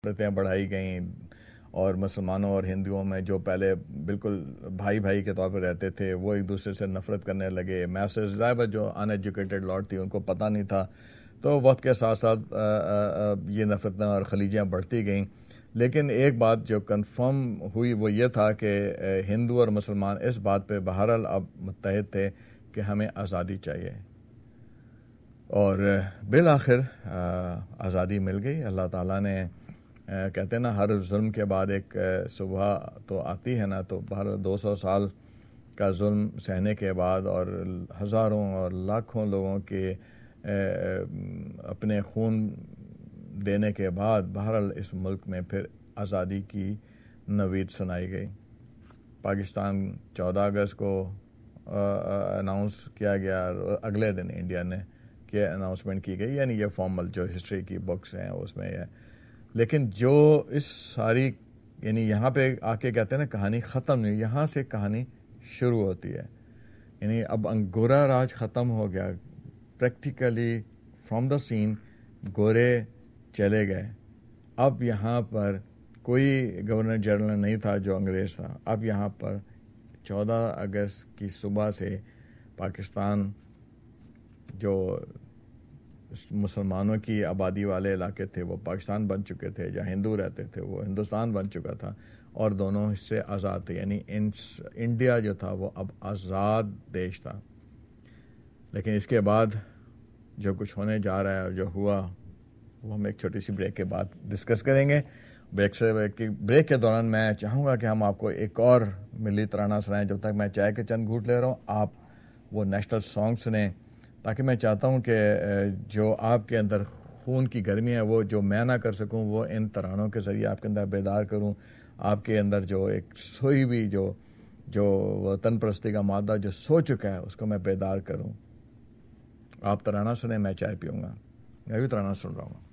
नफरतें बढ़ाई गई और मुसलमानों और हिंदुओं में जो पहले बिल्कुल भाई भाई के तौर पर रहते थे वो एक दूसरे से नफरत करने लगे। मैसेज ज़ाहिर जो अनएजुकेटेड लॉट थी उनको पता नहीं था, तो वक्त के साथ साथ ये नफरतें और खलीजियाँ बढ़ती गईं। लेकिन एक बात जो कंफर्म हुई वो ये था कि हिंदू और मुसलमान इस बात पे बहरहाल अब मुत्तहिद थे कि हमें आज़ादी चाहिए, और बिल आखिर आज़ादी मिल गई। अल्लाह ताला ने कहते हैं ना, हर जुल्म के बाद एक सुबह तो आती है ना, तो हर 200 साल का जुल्म सहने के बाद और हज़ारों और लाखों लोगों के अपने खून देने के बाद बहरहाल इस मुल्क में फिर आज़ादी की नवीद सुनाई गई। पाकिस्तान 14 अगस्त को अनाउंस किया गया, अगले दिन इंडिया ने के अनाउंसमेंट की गई, यानी ये फॉर्मल जो हिस्ट्री की बुक्स हैं उसमें है। लेकिन जो इस सारी यानी यहाँ पे आके कहते हैं ना कहानी ख़त्म नहीं, यहाँ से कहानी शुरू होती है। यानी अब अंगोरा राज ख़त्म हो गया, प्रैक्टिकली फ्रॉम द सीन गोरे चले गए। अब यहाँ पर कोई गवर्नर जनरल नहीं था जो अंग्रेज़ था। अब यहाँ पर 14 अगस्त की सुबह से पाकिस्तान जो मुसलमानों की आबादी वाले इलाके थे वो पाकिस्तान बन चुके थे, जहाँ हिंदू रहते थे वो हिंदुस्तान बन चुका था, और दोनों हिस्से आज़ाद थे। यानी इंडिया जो था वो अब आज़ाद देश था। लेकिन इसके बाद जो कुछ होने जा रहा है और जो हुआ वो हम एक छोटी सी ब्रेक के बाद डिस्कस करेंगे। ब्रेक के दौरान मैं चाहूँगा कि हम आपको एक और मिली तराना सुनाएं। जब तक मैं चाय के चंद घूंट ले रहा हूँ आप वो नेशनल सॉन्ग सुने, ताकि मैं चाहता हूँ कि जो आपके अंदर खून की गर्मी है वो जो मैं ना कर सकूँ वो इन तरानों के ज़रिए आपके अंदर बेदार करूँ। आपके अंदर जो एक सोई हुई जो वतन परस्ती का मादा जो सो चुका है उसको मैं बेदार करूँ। आप तराना सुने, मैं चाय पीऊँगा। मैं भी तराना सुन रहा हूँ।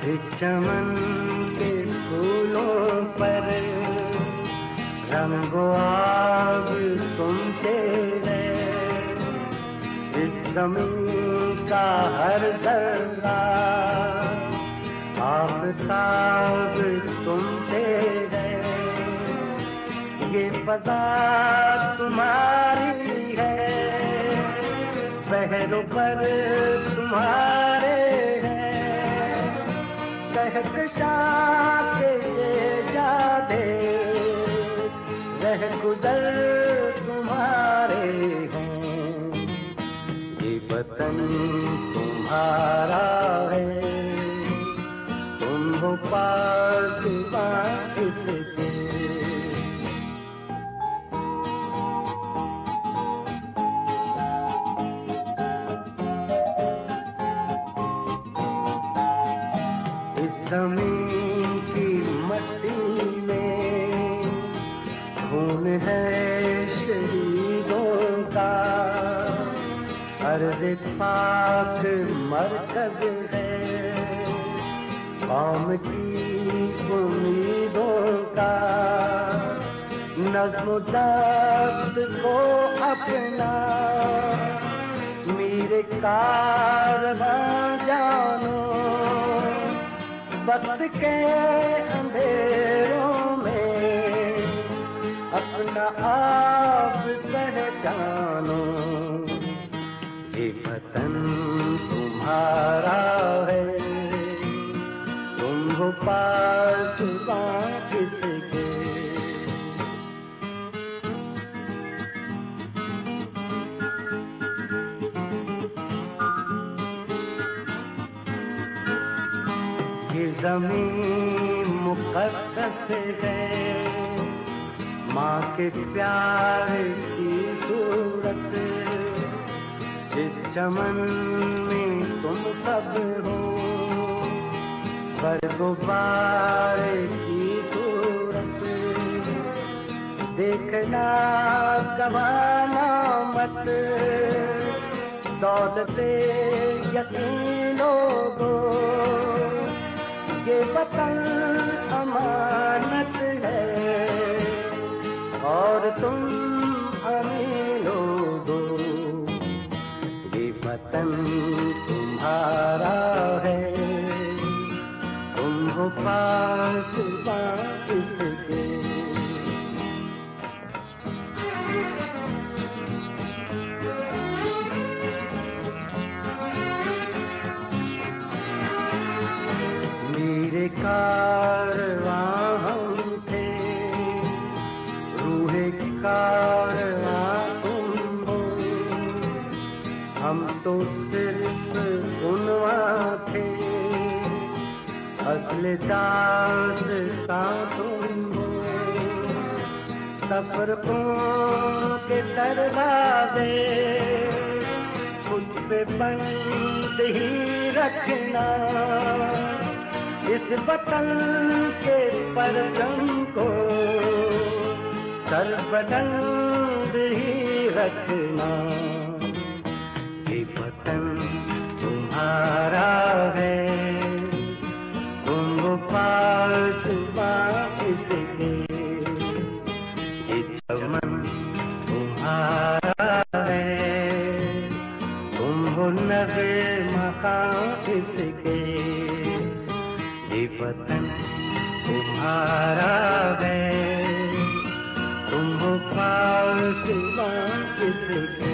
इस चमन के फूलों पर रंगो आग तुमसे है, इस ज़मीन का हर जर्रा आफ़ताब तुमसे है, ये फ़ज़ा तुम्हारी है, पहरों पर तुम्हारे कहकशां के ये जादे रह गुजर तुम्हारे हैं, ये वतन तुम्हारा है, तुम हो पासबां इसके। जमीन की मट्टी में खून है शहीदों का, अर्ज़ पाक मरकज़ है कौम की उम्मीदों का। नज़्म ज़ब्त को अपना मेरे कारवां जानो, वक्त के अंधेरों में अपना आप पहचानो। ये वतन तुम्हारा है, तुम हो पासबां किसके। ये ज़मीन मुक़द्दस है, माँ के प्यार की सूरत। इस चमन में तुम सब हो, बरगुबार की सूरत। देखना गवाना मत दौलते यकीन लोगों, ये वतन अमानत है और तुम अमीन लोगो। ये वतन तुम्हारा है, तुम हो पासबां किसके। मेरे कारवां हम थे, रूहे कारवां तुम हो। हम तो सिर्फ उनवां थे, असले दास्तां तुम हो। तफरकों के दरवाजे खुद पे बंद ही रखना, इस वतन के परचम को सरबलंद ही रखना। ये वतन तुम्हारा है, तुम हो पासबां किसके। ये चमन तुम्हारा है, तुम हो नग़्मा किसके। ये वतन तुम्हारा है, तुम हो पासबां किसके।